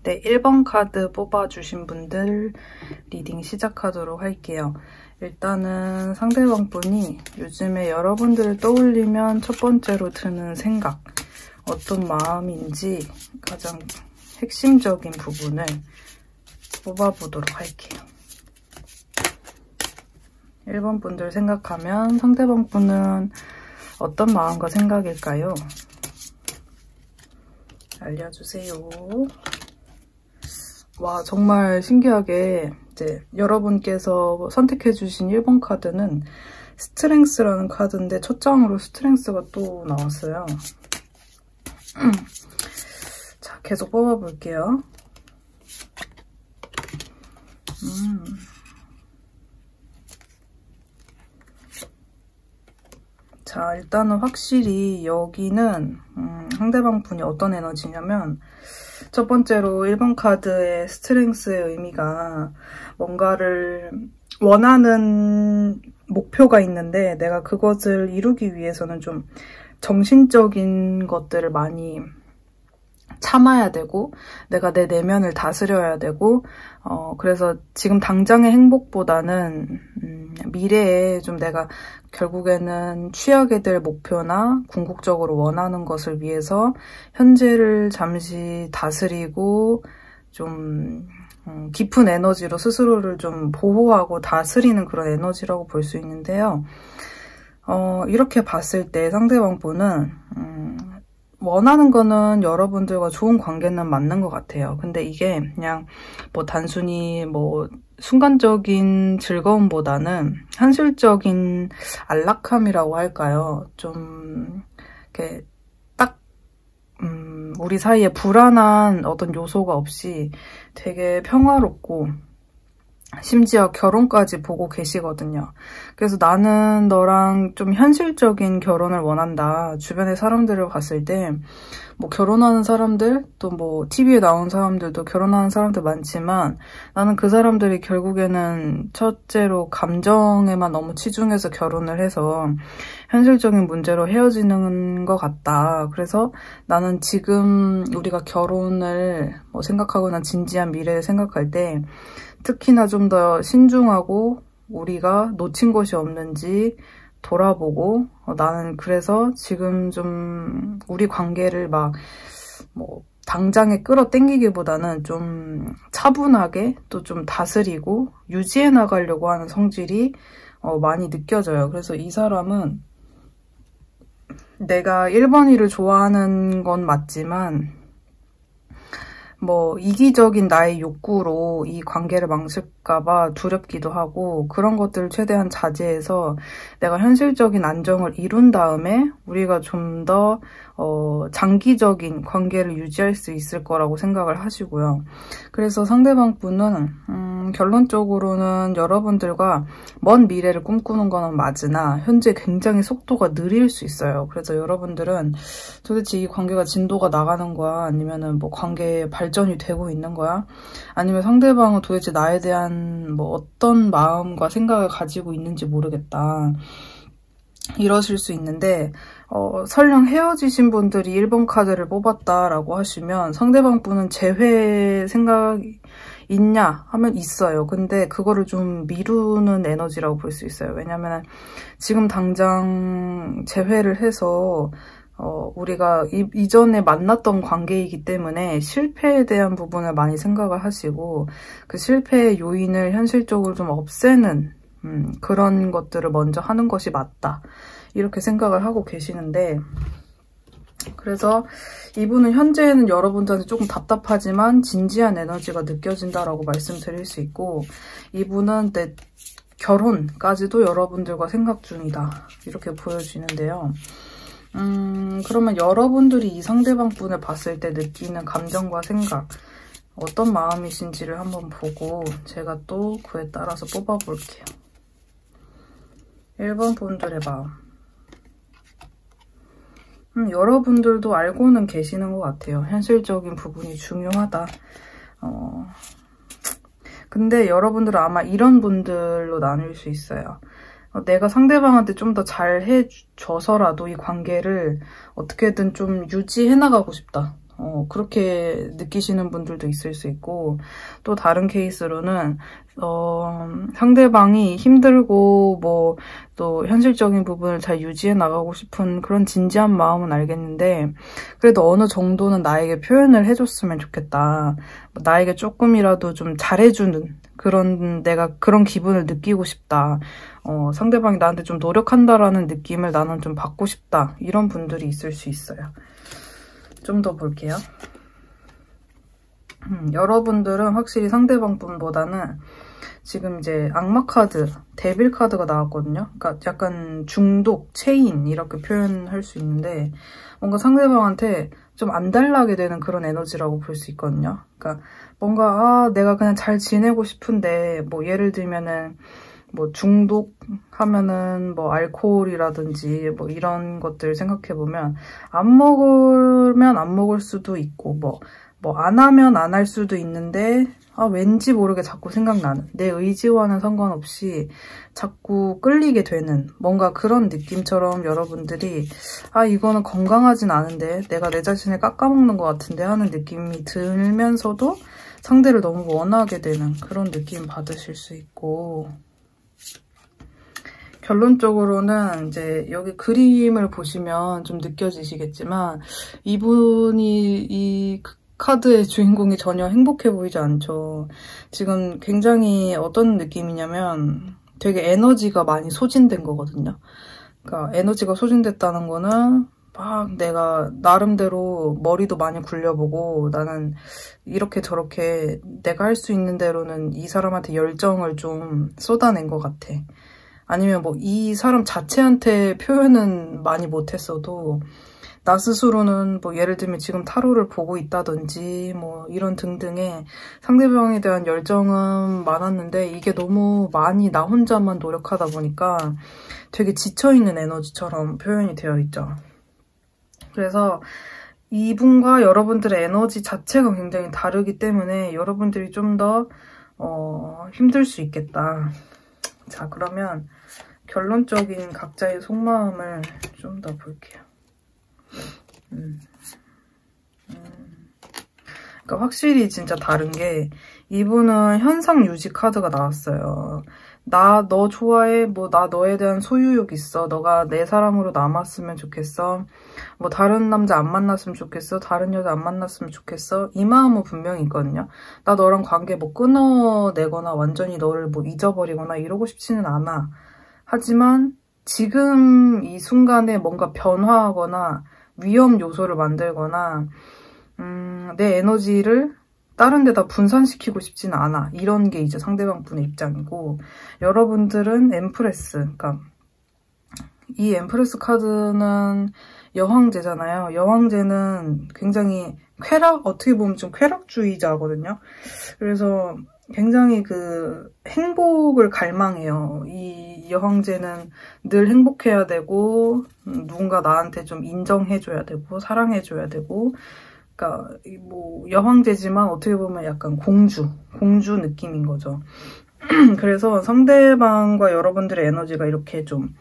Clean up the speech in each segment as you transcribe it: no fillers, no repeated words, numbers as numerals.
네, 1번 카드 뽑아주신 분들 리딩 시작하도록 할게요. 일단은 상대방 분이 요즘에 여러분들을 떠올리면 첫 번째로 드는 생각, 어떤 마음인지 가장 핵심적인 부분을 뽑아보도록 할게요. 1번 분들 생각하면 상대방 분은 어떤 마음과 생각일까요? 알려주세요. 와, 정말 신기하게 이제 여러분께서 선택해주신 1번 카드는 스트렝스라는 카드인데 첫 장으로 스트렝스가 또 나왔어요. 자, 계속 뽑아볼게요. 자, 일단은 확실히 여기는 상대방 분이 어떤 에너지냐면 첫 번째로 1번 카드의 스트렝스의 의미가 뭔가를 원하는 목표가 있는데 내가 그것을 이루기 위해서는 좀 정신적인 것들을 많이 참아야 되고 내가 내 내면을 다스려야 되고 그래서 지금 당장의 행복보다는 미래에 좀 내가 결국에는 취하게 될 목표나 궁극적으로 원하는 것을 위해서 현재를 잠시 다스리고 좀 깊은 에너지로 스스로를 좀 보호하고 다스리는 그런 에너지라고 볼 수 있는데요. 이렇게 봤을 때 상대방 분은 원하는 거는 여러분들과 좋은 관계는 맞는 것 같아요. 근데 이게 그냥 뭐 단순히 뭐 순간적인 즐거움보다는 현실적인 안락함이라고 할까요? 좀 이렇게 딱 우리 사이에 불안한 어떤 요소가 없이 되게 평화롭고 심지어 결혼까지 보고 계시거든요. 그래서 나는 너랑 좀 현실적인 결혼을 원한다. 주변의 사람들을 봤을 때 뭐 결혼하는 사람들, 또 뭐 TV에 나온 사람들도 결혼하는 사람들 많지만 나는 그 사람들이 결국에는 첫째로 감정에만 너무 치중해서 결혼을 해서 현실적인 문제로 헤어지는 것 같다. 그래서 나는 지금 우리가 결혼을 뭐 생각하거나 진지한 미래를 생각할 때 특히나 좀 더 신중하고 우리가 놓친 것이 없는지 돌아보고 나는 그래서 지금 좀 우리 관계를 막 뭐 당장에 끌어당기기보다는 좀 차분하게 또 좀 다스리고 유지해 나가려고 하는 성질이 많이 느껴져요. 그래서 이 사람은 내가 1번이를 좋아하는 건 맞지만 뭐 이기적인 나의 욕구로 이 관계를 망칠까봐 두렵기도 하고 그런 것들을 최대한 자제해서 내가 현실적인 안정을 이룬 다음에 우리가 좀 더 장기적인 관계를 유지할 수 있을 거라고 생각을 하시고요. 그래서 상대방 분은 결론적으로는 여러분들과 먼 미래를 꿈꾸는 건 맞으나 현재 굉장히 속도가 느릴 수 있어요. 그래서 여러분들은 도대체 이 관계가 진도가 나가는 거야? 아니면은 뭐 관계의 발전이 되고 있는 거야? 아니면 상대방은 도대체 나에 대한 뭐 어떤 마음과 생각을 가지고 있는지 모르겠다. 이러실 수 있는데 설령 헤어지신 분들이 1번 카드를 뽑았다라고 하시면 상대방 분은 재회 생각이 있냐 하면 있어요. 근데 그거를 좀 미루는 에너지라고 볼 수 있어요. 왜냐면 지금 당장 재회를 해서 우리가 이전에 만났던 관계이기 때문에 실패에 대한 부분을 많이 생각을 하시고 그 실패의 요인을 현실적으로 좀 없애는 그런 것들을 먼저 하는 것이 맞다. 이렇게 생각을 하고 계시는데 그래서 이분은 현재는 여러분들한테 조금 답답하지만 진지한 에너지가 느껴진다라고 말씀드릴 수 있고 이분은 내 결혼까지도 여러분들과 생각 중이다. 이렇게 보여지는데요. 그러면 여러분들이 이 상대방 분을 봤을 때 느끼는 감정과 생각 어떤 마음이신지를 한번 보고 제가 또 그에 따라서 뽑아볼게요. 1번 분들의 마음. 여러분들도 알고는 계시는 것 같아요. 현실적인 부분이 중요하다. 근데 여러분들은 아마 이런 분들로 나눌 수 있어요. 내가 상대방한테 좀 더 잘해줘서라도 이 관계를 어떻게든 좀 유지해 나가고 싶다. 그렇게 느끼시는 분들도 있을 수 있고 또 다른 케이스로는 상대방이 힘들고 뭐 또 현실적인 부분을 잘 유지해 나가고 싶은 그런 진지한 마음은 알겠는데 그래도 어느 정도는 나에게 표현을 해줬으면 좋겠다. 나에게 조금이라도 좀 잘해주는 그런 내가 그런 기분을 느끼고 싶다. 상대방이 나한테 좀 노력한다라는 느낌을 나는 좀 받고 싶다. 이런 분들이 있을 수 있어요. 좀 더 볼게요. 여러분들은 확실히 상대방 분보다는 지금 이제 악마 카드, 데빌 카드가 나왔거든요. 그러니까 약간 중독, 체인 이렇게 표현할 수 있는데 뭔가 상대방한테 좀 안달나게 되는 그런 에너지라고 볼 수 있거든요. 그러니까 뭔가 내가 그냥 잘 지내고 싶은데 뭐 예를 들면은 뭐 중독하면은 뭐 알코올이라든지 뭐 이런 것들 생각해보면 안 먹으면 안 먹을 수도 있고 뭐 안 하면 안 할 수도 있는데 왠지 모르게 자꾸 생각나는 내 의지와는 상관없이 자꾸 끌리게 되는 뭔가 그런 느낌처럼 여러분들이 이거는 건강하진 않은데 내가 내 자신을 깎아먹는 것 같은데 하는 느낌이 들면서도 상대를 너무 원하게 되는 그런 느낌 받으실 수 있고 결론적으로는 이제 여기 그림을 보시면 좀 느껴지시겠지만 이분이 이 카드의 주인공이 전혀 행복해 보이지 않죠. 지금 굉장히 어떤 느낌이냐면 되게 에너지가 많이 소진된 거거든요. 그러니까 에너지가 소진됐다는 거는 막 내가 나름대로 머리도 많이 굴려보고 나는 이렇게 저렇게 내가 할 수 있는 대로는 이 사람한테 열정을 좀 쏟아낸 것 같아. 아니면 뭐 이 사람 자체한테 표현은 많이 못했어도 나 스스로는 뭐 예를 들면 지금 타로를 보고 있다든지 뭐 이런 등등의 상대방에 대한 열정은 많았는데 이게 너무 많이 나 혼자만 노력하다 보니까 되게 지쳐있는 에너지처럼 표현이 되어 있죠. 그래서 이분과 여러분들의 에너지 자체가 굉장히 다르기 때문에 여러분들이 좀 더 힘들 수 있겠다. 자, 그러면 결론적인 각자의 속마음을 좀 더 볼게요. 그러니까 확실히 진짜 다른 게 이분은 현상 유지 카드가 나왔어요. 나 너 좋아해. 뭐 나 너에 대한 소유욕 있어. 너가 내 사람으로 남았으면 좋겠어. 뭐 다른 남자 안 만났으면 좋겠어. 다른 여자 안 만났으면 좋겠어. 이 마음은 분명히 있거든요. 나 너랑 관계 뭐 끊어내거나 완전히 너를 뭐 잊어버리거나 이러고 싶지는 않아. 하지만 지금 이 순간에 뭔가 변화하거나 위험 요소를 만들거나 내 에너지를 다른 데다 분산시키고 싶지는 않아. 이런 게 이제 상대방 분의 입장이고, 여러분들은 엠프레스, 그러니까 이 엠프레스 카드는 여왕제잖아요. 여왕제는 굉장히 어떻게 보면 좀 쾌락주의자거든요. 그래서 굉장히 그 행복을 갈망해요. 이 여왕제는 늘 행복해야 되고, 누군가 나한테 좀 인정해줘야 되고, 사랑해줘야 되고, 그러니까 뭐 여왕제지만 어떻게 보면 약간 공주 느낌인 거죠. 그래서 상대방과 여러분들의 에너지가 이렇게 좀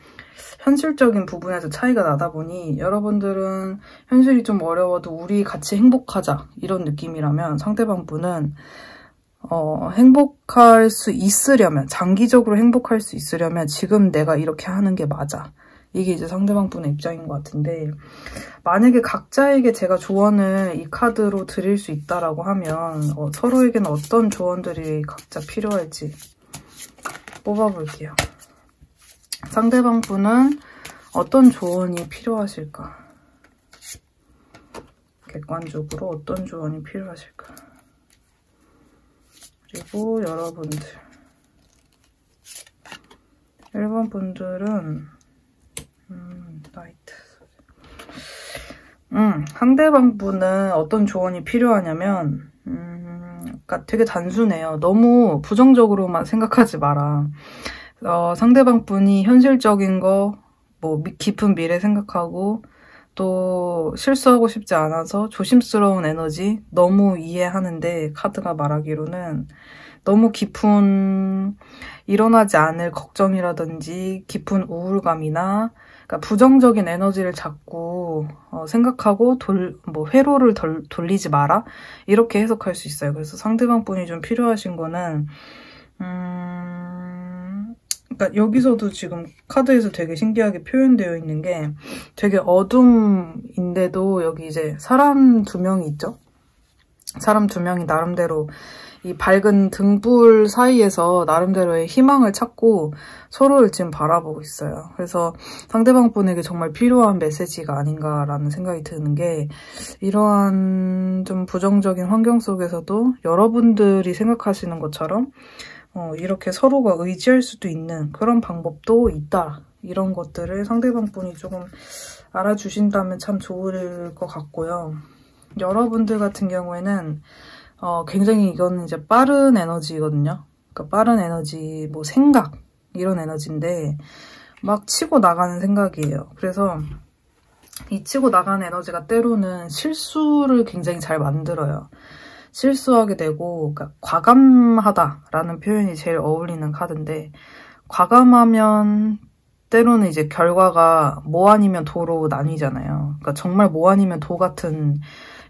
현실적인 부분에서 차이가 나다 보니 여러분들은 현실이 좀 어려워도 우리 같이 행복하자 이런 느낌이라면 상대방 분은 행복할 수 있으려면, 장기적으로 행복할 수 있으려면 지금 내가 이렇게 하는 게 맞아. 이게 이제 상대방 분의 입장인 것 같은데, 만약에 각자에게 제가 조언을 이 카드로 드릴 수 있다라고 하면 서로에게는 어떤 조언들이 각자 필요할지 뽑아볼게요. 상대방 분은 어떤 조언이 필요하실까? 객관적으로 어떤 조언이 필요하실까? 그리고 여러분들 1번 분들은 나이트. 상대방 분은 어떤 조언이 필요하냐면 그러니까 되게 단순해요. 너무 부정적으로만 생각하지 마라. 상대방 분이 현실적인 거, 뭐 깊은 미래 생각하고 또 실수하고 싶지 않아서 조심스러운 에너지 너무 이해하는데, 카드가 말하기로는 너무 깊은 일어나지 않을 걱정이라든지 깊은 우울감이나, 그러니까 부정적인 에너지를 자꾸 생각하고 회로를 돌리지 마라, 이렇게 해석할 수 있어요. 그래서 상대방 분이 좀 필요하신 거는 그러니까 여기서도 지금 카드에서 되게 신기하게 표현되어 있는 게 되게 어둠인데도 여기 이제 사람 2명이 있죠. 사람 2명이 나름대로 이 밝은 등불 사이에서 나름대로의 희망을 찾고 서로를 지금 바라보고 있어요. 그래서 상대방 분에게 정말 필요한 메시지가 아닌가라는 생각이 드는 게, 이러한 좀 부정적인 환경 속에서도 여러분들이 생각하시는 것처럼 이렇게 서로가 의지할 수도 있는 그런 방법도 있다. 이런 것들을 상대방 분이 조금 알아주신다면 참 좋을 것 같고요. 여러분들 같은 경우에는 굉장히 이거는 이제 빠른 에너지거든요. 그러니까 빠른 에너지, 뭐 생각, 이런 에너지인데 막 치고 나가는 생각이에요. 그래서 이 치고 나가는 에너지가 때로는 실수를 굉장히 잘 만들어요. 실수하게 되고, 그러니까 과감하다라는 표현이 제일 어울리는 카드인데, 과감하면 때로는 이제 결과가 뭐 아니면 도로 나뉘잖아요. 그러니까 정말 뭐 아니면 도 같은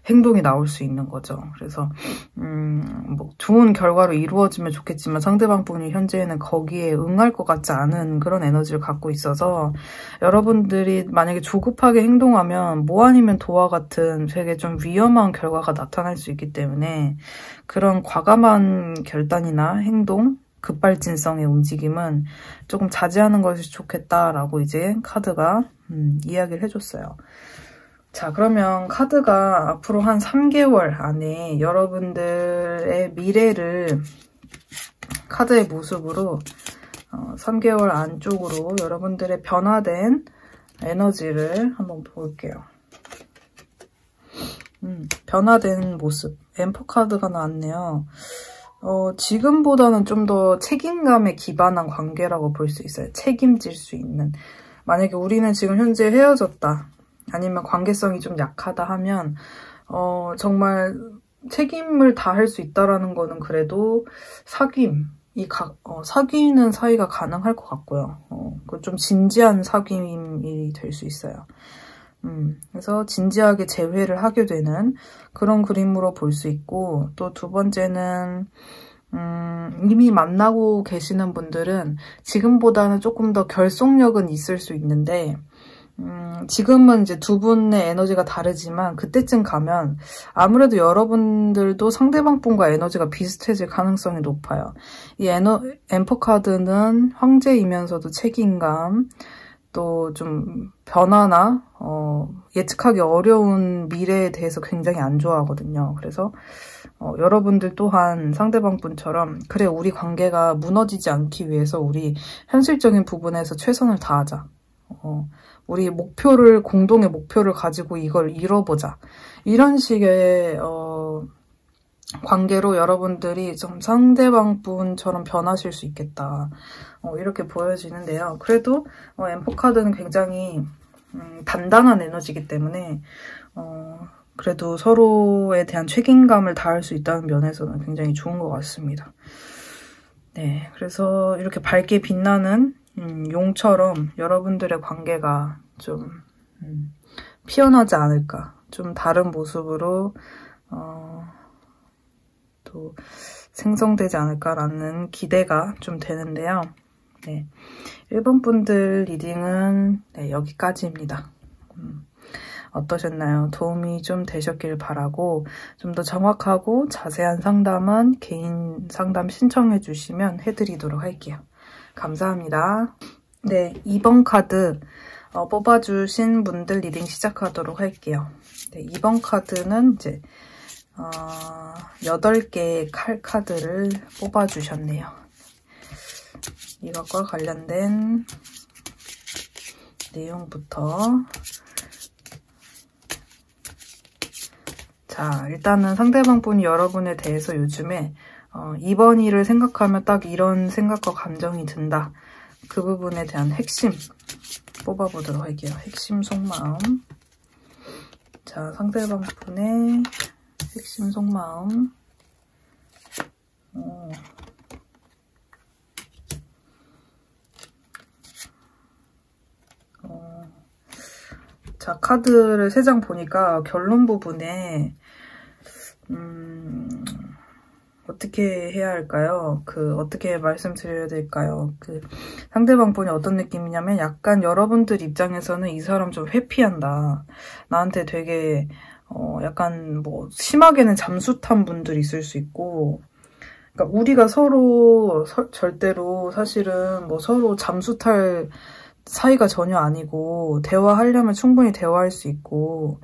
행동이 나올 수 있는 거죠. 그래서 뭐 좋은 결과로 이루어지면 좋겠지만 상대방 분이 현재는 거기에 응할 것 같지 않은 그런 에너지를 갖고 있어서, 여러분들이 만약에 조급하게 행동하면 뭐 아니면 도와 같은 되게 좀 위험한 결과가 나타날 수 있기 때문에, 그런 과감한 결단이나 행동, 급발진성의 움직임은 조금 자제하는 것이 좋겠다라고 이제 카드가 이야기를 해줬어요. 자, 그러면 카드가 앞으로 한 3개월 안에 여러분들의 미래를 카드의 모습으로 3개월 안쪽으로 여러분들의 변화된 에너지를 한번 볼게요. 변화된 모습. 엠퍼 카드가 나왔네요. 지금보다는 좀 더 책임감에 기반한 관계라고 볼 수 있어요. 책임질 수 있는. 만약에 우리는 지금 현재 헤어졌다. 아니면 관계성이 좀 약하다 하면 정말 책임을 다할 수 있다라는 거는 그래도 사귀는 사이가 가능할 것 같고요. 좀 진지한 사귐이 될 수 있어요. 그래서 진지하게 재회를 하게 되는 그런 그림으로 볼 수 있고, 또 두 번째는 이미 만나고 계시는 분들은 지금보다는 조금 더 결속력은 있을 수 있는데, 지금은 이제 두 분의 에너지가 다르지만 그때쯤 가면 아무래도 여러분들도 상대방 분과 에너지가 비슷해질 가능성이 높아요. 이 엠퍼 카드는 황제이면서도 책임감, 또 좀 변화나 예측하기 어려운 미래에 대해서 굉장히 안 좋아하거든요. 그래서 여러분들 또한 상대방 분처럼 그래, 우리 관계가 무너지지 않기 위해서 우리 현실적인 부분에서 최선을 다하자. 우리 공동의 목표를 가지고 이걸 이뤄보자. 이런 식의 관계로 여러분들이 좀 상대방 분처럼 변하실 수 있겠다. 이렇게 보여지는데요. 그래도 엠퍼 카드는 굉장히 단단한 에너지이기 때문에 그래도 서로에 대한 책임감을 다할 수 있다는 면에서는 굉장히 좋은 것 같습니다. 네, 그래서 이렇게 밝게 빛나는 용처럼 여러분들의 관계가 좀 피어나지 않을까, 좀 다른 모습으로 또 생성되지 않을까라는 기대가 좀 되는데요. 네, 1번 분들 리딩은 여기까지입니다. 어떠셨나요? 도움이 좀 되셨길 바라고, 좀 더 정확하고 자세한 상담은 개인 상담 신청해 주시면 해드리도록 할게요. 감사합니다. 네, 2번 카드 뽑아주신 분들 리딩 시작하도록 할게요. 네, 2번 카드는 이제 8개의 카드를 뽑아주셨네요. 이것과 관련된 내용부터. 자, 일단은 상대방 분이 여러분에 대해서 요즘에 이번 일을 생각하면 딱 이런 생각과 감정이 든다. 그 부분에 대한 핵심 뽑아보도록 할게요. 핵심 속마음. 자, 상대방 분의 핵심 속마음. 자, 카드를 3장 보니까 결론 부분에 어떻게 해야 할까요? 어떻게 말씀드려야 될까요? 상대방 분이 어떤 느낌이냐면 약간 여러분들 입장에서는 이 사람 좀 회피한다. 나한테 되게 약간 뭐 심하게는 잠수탄 분들이 있을 수 있고, 그러니까 우리가 서로 절대로 사실은 뭐 서로 잠수탈 사이가 전혀 아니고 대화하려면 충분히 대화할 수 있고,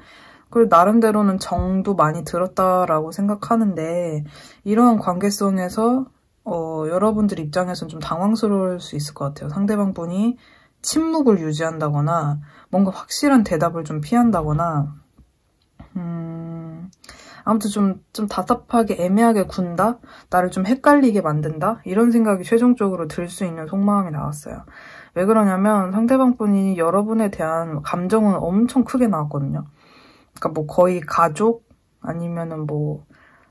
그리고 나름대로는 정도 많이 들었다라고 생각하는데, 이러한 관계성에서 여러분들 입장에서는 좀 당황스러울 수 있을 것 같아요. 상대방 분이 침묵을 유지한다거나 뭔가 확실한 대답을 좀 피한다거나, 아무튼 좀 답답하게 애매하게 군다? 나를 좀 헷갈리게 만든다? 이런 생각이 최종적으로 들 수 있는 속마음이 나왔어요. 왜 그러냐면 상대방 분이 여러분에 대한 감정은 엄청 크게 나왔거든요. 그러니까 뭐 거의 가족, 아니면은 뭐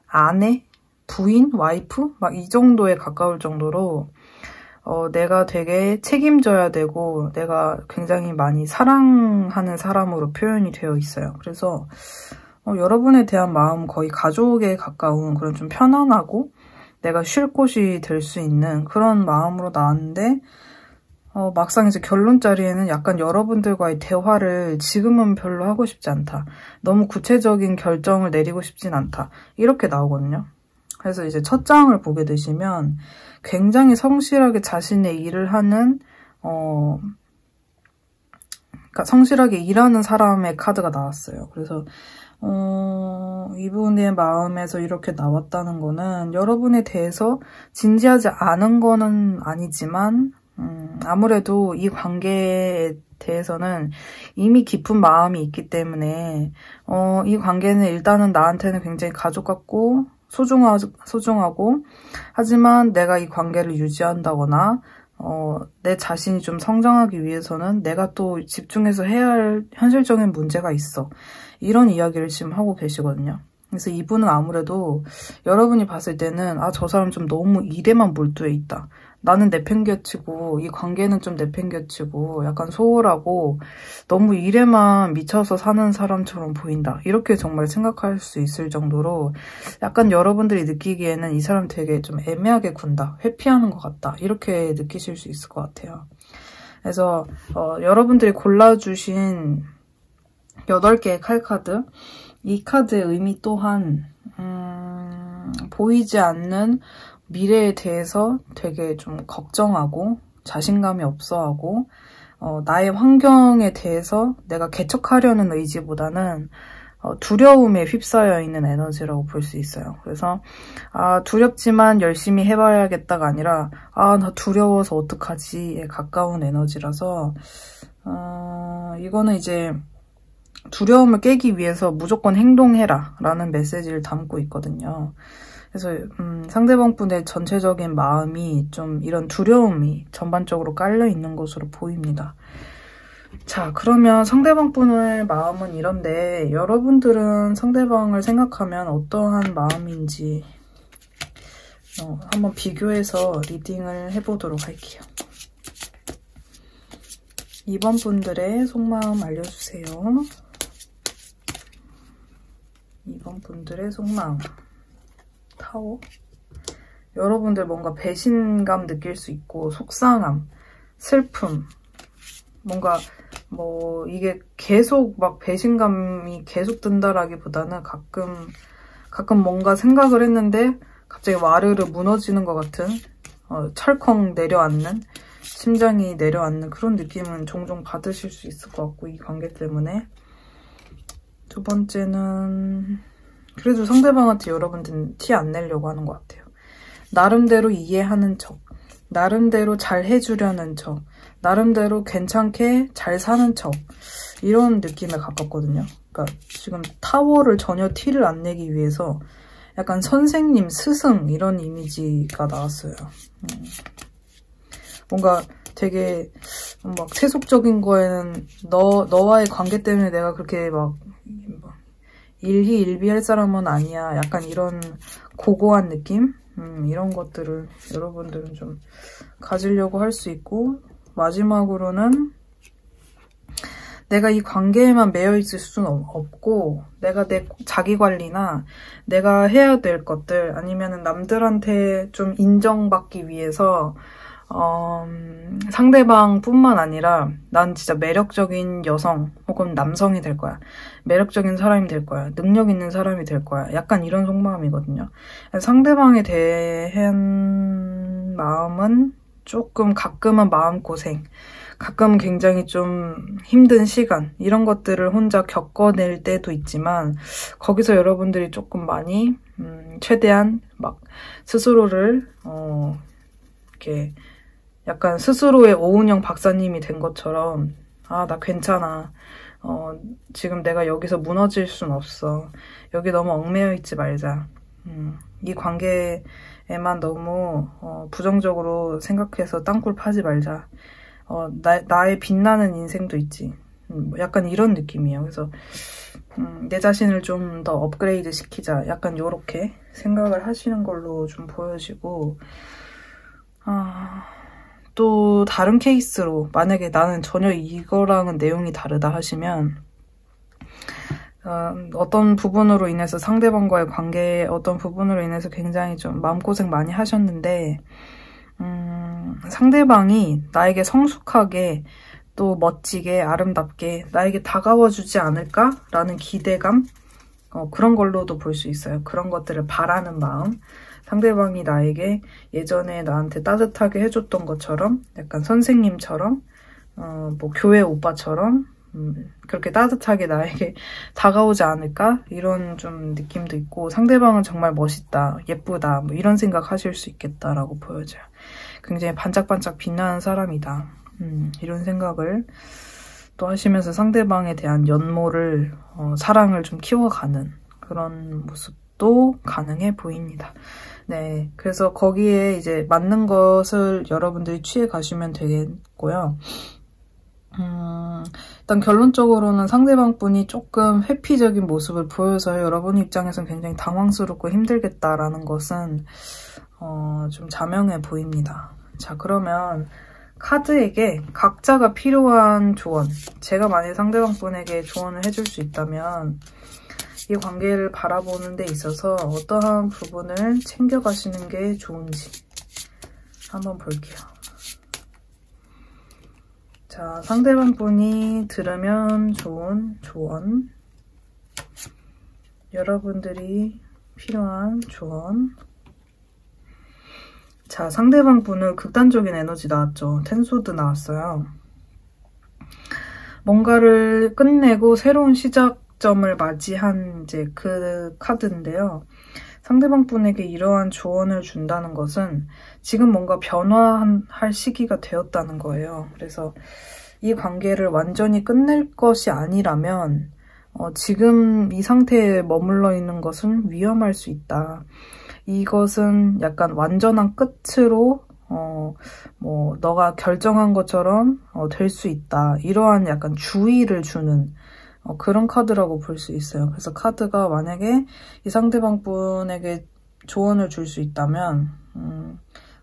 아내, 부인, 와이프? 막 이 정도에 가까울 정도로 내가 되게 책임져야 되고 내가 굉장히 많이 사랑하는 사람으로 표현이 되어 있어요. 그래서 여러분에 대한 마음 거의 가족에 가까운 그런 좀 편안하고 내가 쉴 곳이 될 수 있는 그런 마음으로 나왔는데, 막상 이제 결론 자리에는 약간 여러분들과의 대화를 지금은 별로 하고 싶지 않다. 너무 구체적인 결정을 내리고 싶진 않다. 이렇게 나오거든요. 그래서 이제 첫 장을 보게 되시면 굉장히 성실하게 자신의 일을 하는, 그러니까 성실하게 일하는 사람의 카드가 나왔어요. 그래서 이분의 마음에서 이렇게 나왔다는 거는 여러분에 대해서 진지하지 않은 거는 아니지만 아무래도 이 관계에 대해서는 이미 깊은 마음이 있기 때문에 이 관계는 일단은 나한테는 굉장히 가족 같고 소중하고 하지만 내가 이 관계를 유지한다거나 내 자신이 좀 성장하기 위해서는 내가 또 집중해서 해야 할 현실적인 문제가 있어. 이런 이야기를 지금 하고 계시거든요. 그래서 이분은 아무래도 여러분이 봤을 때는 저 사람 좀 너무 일에만 몰두해 있다. 나는 내팽개치고 이 관계는 좀 내팽개치고 약간 소홀하고 너무 일에만 미쳐서 사는 사람처럼 보인다. 이렇게 정말 생각할 수 있을 정도로 약간 여러분들이 느끼기에는 이 사람 되게 좀 애매하게 군다. 회피하는 것 같다. 이렇게 느끼실 수 있을 것 같아요. 그래서 여러분들이 골라주신 8개의 칼카드, 이 카드의 의미 또한 보이지 않는 미래에 대해서 되게 좀 걱정하고 자신감이 없어하고 나의 환경에 대해서 내가 개척하려는 의지보다는 두려움에 휩싸여 있는 에너지라고 볼 수 있어요. 그래서 두렵지만 열심히 해봐야겠다가 아니라 나 두려워서 어떡하지에 가까운 에너지라서 이거는 이제 두려움을 깨기 위해서 무조건 행동해라 라는 메시지를 담고 있거든요. 그래서 상대방 분의 전체적인 마음이 좀 이런 두려움이 전반적으로 깔려 있는 것으로 보입니다. 자, 그러면 상대방 분의 마음은 이런데 여러분들은 상대방을 생각하면 어떠한 마음인지 한번 비교해서 리딩을 해보도록 할게요. 2번 분들의 속마음 알려주세요. 2번 분들의 속마음. 타워. 여러분들 뭔가 배신감 느낄 수 있고 속상함, 슬픔, 뭔가 이게 계속 막 배신감이 계속 든다라기보다는 가끔 뭔가 생각을 했는데 갑자기 와르르 무너지는 것 같은 철컹 내려앉는, 심장이 내려앉는 그런 느낌은 종종 받으실 수 있을 것 같고, 이 관계 때문에. 두 번째는 그래도 상대방한테 여러분들은 티 안 내려고 하는 것 같아요. 나름대로 이해하는 척, 나름대로 잘 해주려는 척, 나름대로 괜찮게 잘 사는 척, 이런 느낌에 가깝거든요. 그러니까 지금 타워를 전혀 티를 안 내기 위해서 약간 선생님, 스승 이런 이미지가 나왔어요. 뭔가 되게 막 세속적인 거에는 너와의 관계 때문에 내가 그렇게 막 일희일비할 사람은 아니야. 약간 이런 고고한 느낌? 이런 것들을 여러분들은 좀 가지려고 할 수 있고, 마지막으로는 내가 이 관계에만 매여 있을 수는 없고 내가 내 자기관리나 내가 해야 될 것들 아니면 남들한테 좀 인정받기 위해서 상대방뿐만 아니라 난 진짜 매력적인 여성 혹은 남성이 될 거야. 매력적인 사람이 될 거야. 능력 있는 사람이 될 거야. 약간 이런 속마음이거든요. 상대방에 대한 마음은 조금 가끔은 마음고생, 가끔 굉장히 좀 힘든 시간 이런 것들을 혼자 겪어낼 때도 있지만 거기서 여러분들이 조금 많이 최대한 막 스스로를 이렇게 약간 스스로의 오은영 박사님이 된 것처럼 나 괜찮아. 지금 내가 여기서 무너질 순 없어. 여기 너무 얽매여 있지 말자. 이 관계에만 너무 부정적으로 생각해서 땅굴 파지 말자. 나의 빛나는 인생도 있지. 약간 이런 느낌이에요. 그래서 내 자신을 좀 더 업그레이드 시키자. 약간 요렇게 생각을 하시는 걸로 좀 보여지고, 또 다른 케이스로 만약에 나는 전혀 이거랑은 내용이 다르다 하시면 어떤 부분으로 인해서 상대방과의 관계 어떤 부분으로 인해서 굉장히 좀 마음고생 많이 하셨는데 상대방이 나에게 성숙하게 또 멋지게 아름답게 나에게 다가와주지 않을까라는 기대감 그런 걸로도 볼 수 있어요. 그런 것들을 바라는 마음, 상대방이 나에게 예전에 나한테 따뜻하게 해줬던 것처럼 약간 선생님처럼 뭐 교회 오빠처럼 그렇게 따뜻하게 나에게 다가오지 않을까? 이런 좀 느낌도 있고, 상대방은 정말 멋있다, 예쁘다, 뭐 이런 생각 하실 수 있겠다라고 보여져요. 굉장히 반짝반짝 빛나는 사람이다. 이런 생각을 또 하시면서 상대방에 대한 연모를, 사랑을 좀 키워가는 그런 모습도 가능해 보입니다. 네, 그래서 거기에 이제 맞는 것을 여러분들이 취해 가시면 되겠고요. 일단 결론적으로는 상대방 분이 조금 회피적인 모습을 보여서 여러분 입장에서는 굉장히 당황스럽고 힘들겠다라는 것은 좀 자명해 보입니다. 자, 그러면 카드에게 각자가 필요한 조언, 제가 만약 상대방 분에게 조언을 해줄 수 있다면 이 관계를 바라보는 데 있어서 어떠한 부분을 챙겨가시는 게 좋은지 한번 볼게요. 자, 상대방 분이 들으면 좋은 조언, 여러분들이 필요한 조언. 자, 상대방 분은 극단적인 에너지 나왔죠. 텐소드 나왔어요. 뭔가를 끝내고 새로운 시작점을 맞이한 이제 그 카드인데요. 상대방 분에게 이러한 조언을 준다는 것은 지금 뭔가 변화할 시기가 되었다는 거예요. 그래서 이 관계를 완전히 끝낼 것이 아니라면 지금 이 상태에 머물러 있는 것은 위험할 수 있다. 이것은 약간 완전한 끝으로 뭐 너가 결정한 것처럼 될 수 있다. 이러한 약간 주의를 주는 그런 카드라고 볼 수 있어요. 그래서 카드가 만약에 이 상대방 분에게 조언을 줄 수 있다면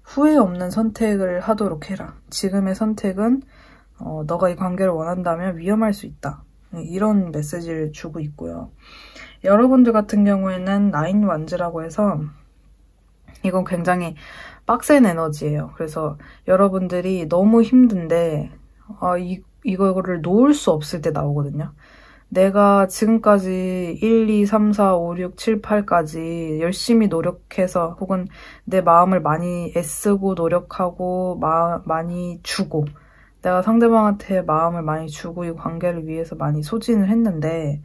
후회 없는 선택을 하도록 해라. 지금의 선택은 너가 이 관계를 원한다면 위험할 수 있다. 이런 메시지를 주고 있고요. 여러분들 같은 경우에는 나인 완즈라고 해서 이건 굉장히 빡센 에너지예요. 그래서 여러분들이 너무 힘든데 이거를 놓을 수 없을 때 나오거든요. 내가 지금까지 1, 2, 3, 4, 5, 6, 7, 8까지 열심히 노력해서 혹은 내 마음을 많이 애쓰고 노력하고 많이 주고 내가 상대방한테 마음을 많이 주고 이 관계를 위해서 많이 소진을 했는데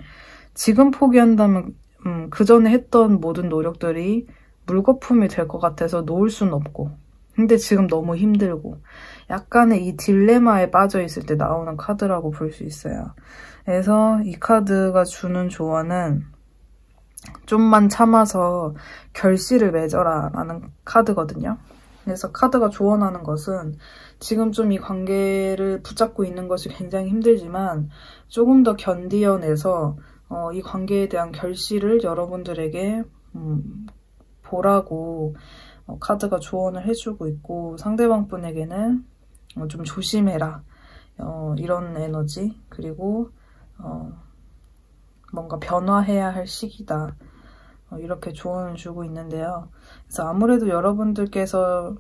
지금 포기한다면 그 전에 했던 모든 노력들이 물거품이 될 것 같아서 놓을 수는 없고 근데 지금 너무 힘들고 약간의 이 딜레마에 빠져 있을 때 나오는 카드라고 볼 수 있어요. 그래서 이 카드가 주는 조언은 좀만 참아서 결실을 맺어라 라는 카드거든요. 그래서 카드가 조언하는 것은 지금 좀 이 관계를 붙잡고 있는 것이 굉장히 힘들지만 조금 더 견디어내서 이 관계에 대한 결실을 여러분들에게 보라고 카드가 조언을 해주고 있고 상대방 분에게는 좀 조심해라 이런 에너지 그리고 뭔가 변화해야 할 시기다 이렇게 조언을 주고 있는데요. 그래서 아무래도 여러분들께서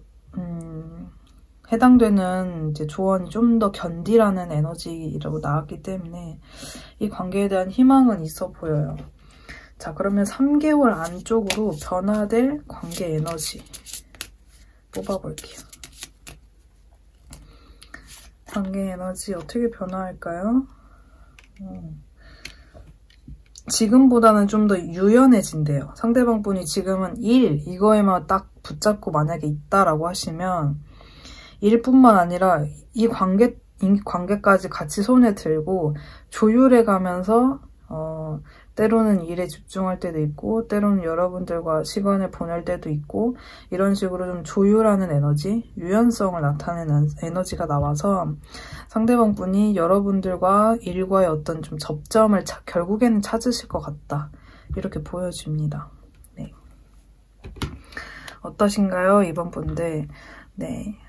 해당되는 이제 조언이 좀 더 견디라는 에너지라고 나왔기 때문에 이 관계에 대한 희망은 있어 보여요. 자, 그러면 3개월 안쪽으로 변화될 관계 에너지 뽑아볼게요. 관계 에너지 어떻게 변화할까요? 지금보다는 좀 더 유연해진대요. 상대방 분이 지금은 이거에만 딱 붙잡고 만약에 있다라고 하시면 일뿐만 아니라 이 관계까지 같이 손에 들고 조율해가면서 때로는 일에 집중할 때도 있고 때로는 여러분들과 시간을 보낼 때도 있고 이런 식으로 좀 조율하는 에너지, 유연성을 나타내는 에너지가 나와서 상대방 분이 여러분들과 일과의 어떤 좀 접점을 결국에는 찾으실 것 같다. 이렇게 보여집니다. 네. 어떠신가요? 이번 분들. 네.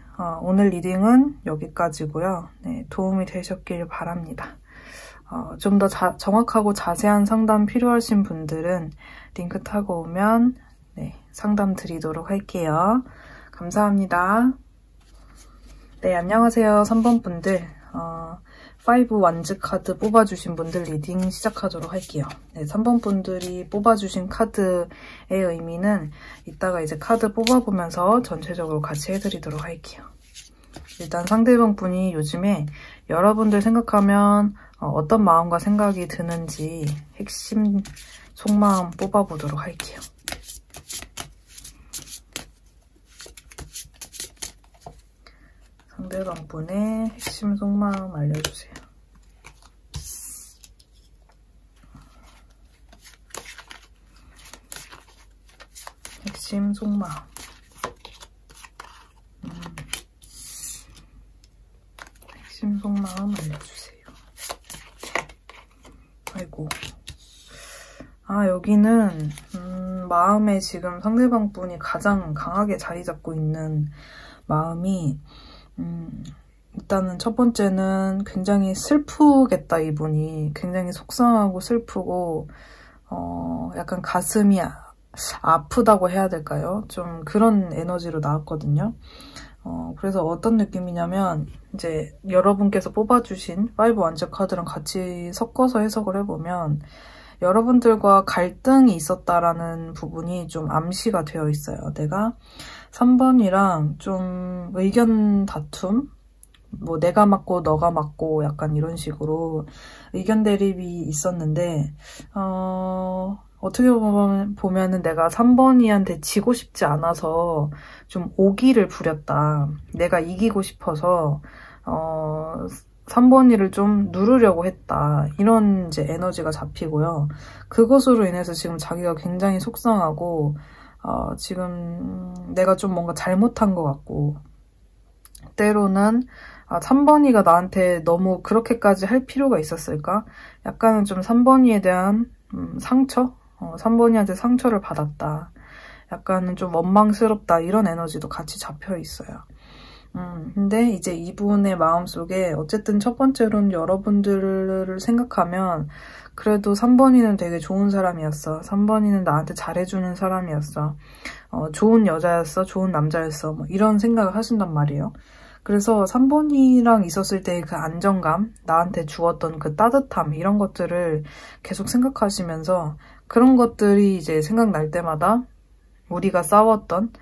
오늘 리딩은 여기까지고요. 네, 도움이 되셨길 바랍니다. 좀 더 정확하고 자세한 상담 필요하신 분들은 링크 타고 오면 네, 상담 드리도록 할게요. 감사합니다. 네, 안녕하세요. 3번 분들. 5 완즈 카드 뽑아주신 분들 리딩 시작하도록 할게요. 네, 3번 분들이 뽑아주신 카드의 의미는 이따가 이제 카드 뽑아보면서 전체적으로 같이 해드리도록 할게요. 일단 상대방 분이 요즘에 여러분들 생각하면 어떤 마음과 생각이 드는지 핵심 속마음 뽑아보도록 할게요. 상대방 분의 핵심 속마음 알려주세요. 핵심 속마음. 핵심 속마음 알려주세요. 아이고. 여기는 마음에 지금 상대방 분이 가장 강하게 자리 잡고 있는 마음이 일단은 첫 번째는 굉장히 슬프겠다. 이분이 굉장히 속상하고 슬프고 약간 가슴이 아프다고 해야 될까요? 좀 그런 에너지로 나왔거든요. 그래서 어떤 느낌이냐면 이제 여러분께서 뽑아주신 5 완전 카드랑 같이 섞어서 해석을 해보면 여러분들과 갈등이 있었다라는 부분이 좀 암시가 되어 있어요. 내가 3번이랑 좀 의견 다툼? 뭐 내가 맞고 너가 맞고 약간 이런 식으로 의견 대립이 있었는데 어떻게 보면은 내가 3번이한테 지고 싶지 않아서 좀 오기를 부렸다. 내가 이기고 싶어서 3번이를 좀 누르려고 했다. 이런 이제 에너지가 잡히고요. 그것으로 인해서 지금 자기가 굉장히 속상하고 지금 내가 좀 뭔가 잘못한 것 같고 때로는 3번이가 나한테 너무 그렇게까지 할 필요가 있었을까? 약간은 좀 3번이에 대한 상처? 3번이한테 상처를 받았다. 약간은 좀 원망스럽다. 이런 에너지도 같이 잡혀 있어요. 근데 이제 이분의 마음속에 어쨌든 첫 번째로는 여러분들을 생각하면 그래도 3번이는 되게 좋은 사람이었어. 3번이는 나한테 잘해주는 사람이었어. 좋은 여자였어. 좋은 남자였어. 뭐 이런 생각을 하신단 말이에요. 그래서 3번이랑 있었을 때의 그 안정감, 나한테 주었던 그 따뜻함 이런 것들을 계속 생각하시면서 그런 것들이 이제 생각날 때마다 우리가 싸웠던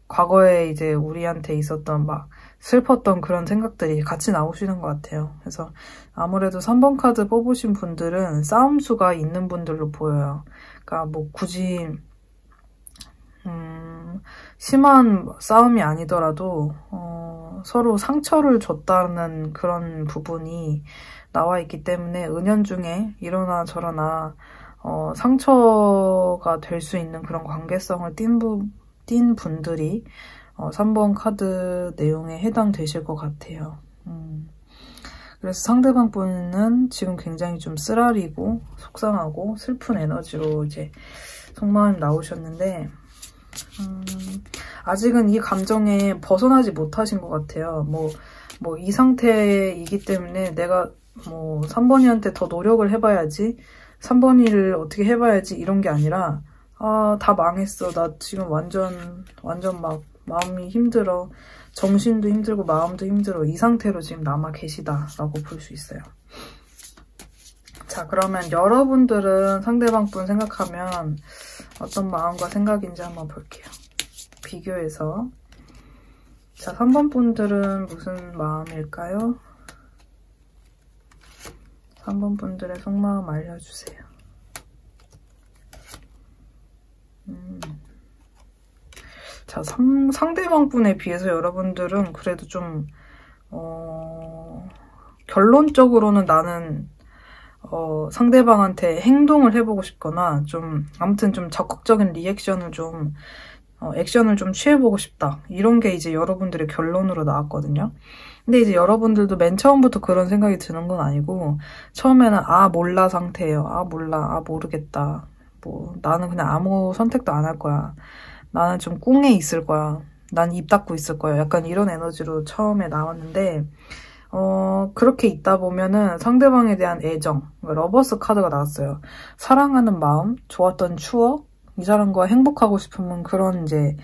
과거에 이제 우리한테 있었던 막 슬펐던 그런 생각들이 같이 나오시는 것 같아요. 그래서 아무래도 3번 카드 뽑으신 분들은 싸움수가 있는 분들로 보여요. 그러니까 뭐 굳이 심한 싸움이 아니더라도 서로 상처를 줬다는 그런 부분이 나와 있기 때문에 은연중에 이러나 저러나 상처가 될 수 있는 그런 관계성을 띈 분들이 3번 카드 내용에 해당되실 것 같아요. 그래서 상대방 분은 지금 굉장히 좀 쓰라리고 속상하고 슬픈 에너지로 이제 속마음이 나오셨는데 아직은 이 감정에 벗어나지 못하신 것 같아요. 뭐 이 상태이기 때문에 내가 뭐 3번이한테 더 노력을 해봐야지 3번이를 어떻게 해봐야지 이런 게 아니라 다 망했어. 나 지금 완전 막 마음이 힘들어. 정신도 힘들고 마음도 힘들어. 이 상태로 지금 남아 계시다라고 볼 수 있어요. 자, 그러면 여러분들은 상대방 분 생각하면 어떤 마음과 생각인지 한번 볼게요. 비교해서. 자, 3번 분들은 무슨 마음일까요? 3번 분들의 속마음 알려주세요. 자, 상대방 분에 비해서 여러분들은 그래도 좀 결론적으로는 나는 상대방한테 행동을 해보고 싶거나 좀 아무튼 좀 적극적인 리액션을 좀 액션을 좀 취해보고 싶다. 이런 게 이제 여러분들의 결론으로 나왔거든요. 근데 이제 여러분들도 맨 처음부터 그런 생각이 드는 건 아니고 처음에는 몰라 상태예요. 몰라. 모르겠다. 뭐 나는 그냥 아무 선택도 안 할 거야. 나는 좀 꿍에 있을 거야. 난 입 닫고 있을 거야. 약간 이런 에너지로 처음에 나왔는데 그렇게 있다 보면은 상대방에 대한 애정, 러버스 카드가 나왔어요. 사랑하는 마음, 좋았던 추억, 이 사람과 행복하고 싶으면 그런 이제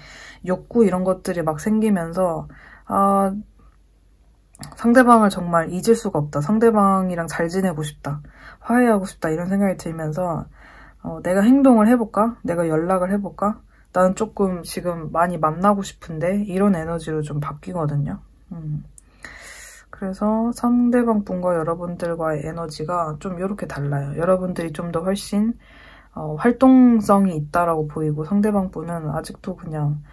욕구 이런 것들이 막 생기면서 상대방을 정말 잊을 수가 없다. 상대방이랑 잘 지내고 싶다. 화해하고 싶다. 이런 생각이 들면서 내가 행동을 해볼까? 내가 연락을 해볼까? 나는 조금 지금 많이 만나고 싶은데 이런 에너지로 좀 바뀌거든요. 그래서 상대방 분과 여러분들과의 에너지가 좀 이렇게 달라요. 여러분들이 좀 더 훨씬 활동성이 있다라고 보이고 상대방 분은 아직도 그냥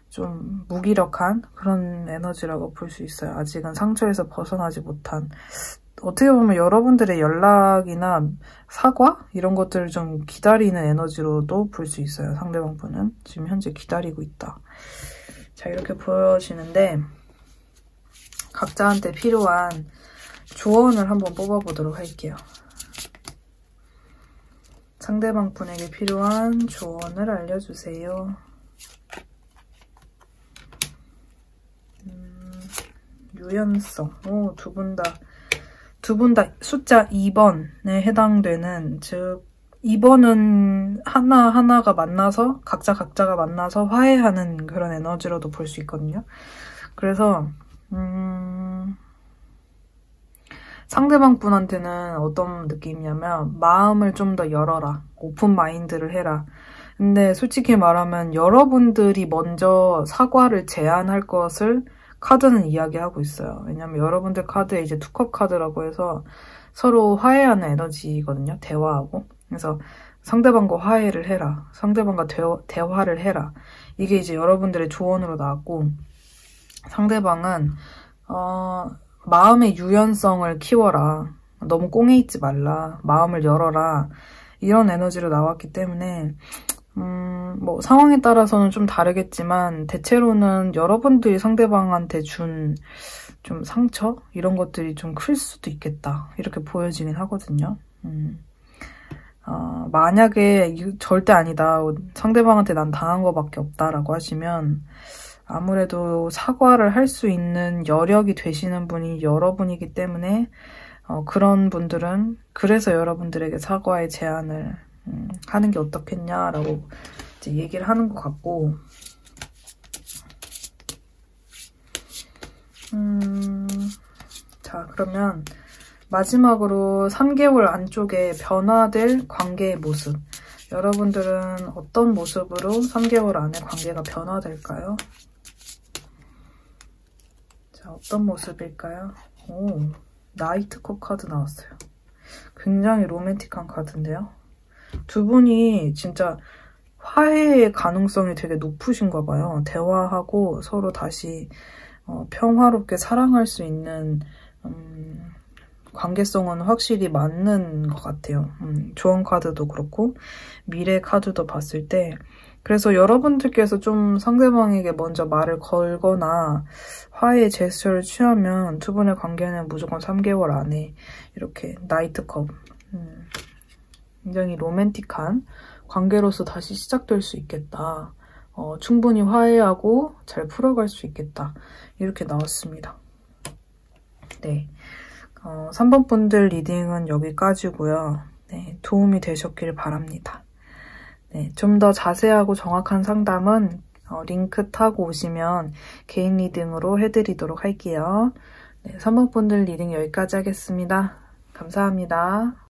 좀 무기력한 그런 에너지라고 볼 수 있어요. 아직은 상처에서 벗어나지 못한, 어떻게 보면 여러분들의 연락이나 사과? 이런 것들을 좀 기다리는 에너지로도 볼 수 있어요. 상대방 분은 지금 현재 기다리고 있다. 자, 이렇게 보여지는데 각자한테 필요한 조언을 한번 뽑아보도록 할게요. 상대방 분에게 필요한 조언을 알려주세요. 유연성. 오, 두 분 다 숫자 2번에 해당되는, 즉 2번은 하나하나가 만나서 각자가 만나서 화해하는 그런 에너지로도 볼 수 있거든요. 그래서 상대방 분한테는 어떤 느낌이냐면 마음을 좀 더 열어라. 오픈 마인드를 해라. 근데 솔직히 말하면 여러분들이 먼저 사과를 제안할 것을 카드는 이야기하고 있어요. 왜냐면 여러분들 카드에 이제 투컵 카드라고 해서 서로 화해하는 에너지거든요. 대화하고. 그래서 상대방과 화해를 해라. 상대방과 대화를 해라. 이게 이제 여러분들의 조언으로 나왔고, 상대방은 마음의 유연성을 키워라. 너무 꽁에 있지 말라. 마음을 열어라. 이런 에너지로 나왔기 때문에 뭐 상황에 따라서는 좀 다르겠지만 대체로는 여러분들이 상대방한테 준 좀 상처? 이런 것들이 좀 클 수도 있겠다. 이렇게 보여지긴 하거든요. 만약에 절대 아니다. 상대방한테 난 당한 거밖에 없다라고 하시면 아무래도 사과를 할 수 있는 여력이 되시는 분이 여러분이기 때문에 그런 분들은 그래서 여러분들에게 사과의 제안을 하는 게 어떻겠냐라고 이제 얘기를 하는 것 같고, 자, 그러면 마지막으로 3개월 안쪽에 변화될 관계의 모습. 여러분들은 어떤 모습으로 3개월 안에 관계가 변화될까요? 자, 어떤 모습일까요? 오, 나이트컵 카드 나왔어요. 굉장히 로맨틱한 카드인데요. 두 분이 진짜 화해의 가능성이 되게 높으신가 봐요. 대화하고 서로 다시 평화롭게 사랑할 수 있는 관계성은 확실히 맞는 것 같아요. 조언 카드도 그렇고 미래 카드도 봤을 때, 그래서 여러분들께서 좀 상대방에게 먼저 말을 걸거나 화해의 제스처를 취하면 두 분의 관계는 무조건 3개월 안에 이렇게 나이트컵, 굉장히 로맨틱한 관계로서 다시 시작될 수 있겠다. 충분히 화해하고 잘 풀어갈 수 있겠다. 이렇게 나왔습니다. 네, 3번 분들 리딩은 여기까지고요. 네, 도움이 되셨길 바랍니다. 네, 좀 더 자세하고 정확한 상담은 링크 타고 오시면 개인 리딩으로 해드리도록 할게요. 네, 3번 분들 리딩 여기까지 하겠습니다. 감사합니다.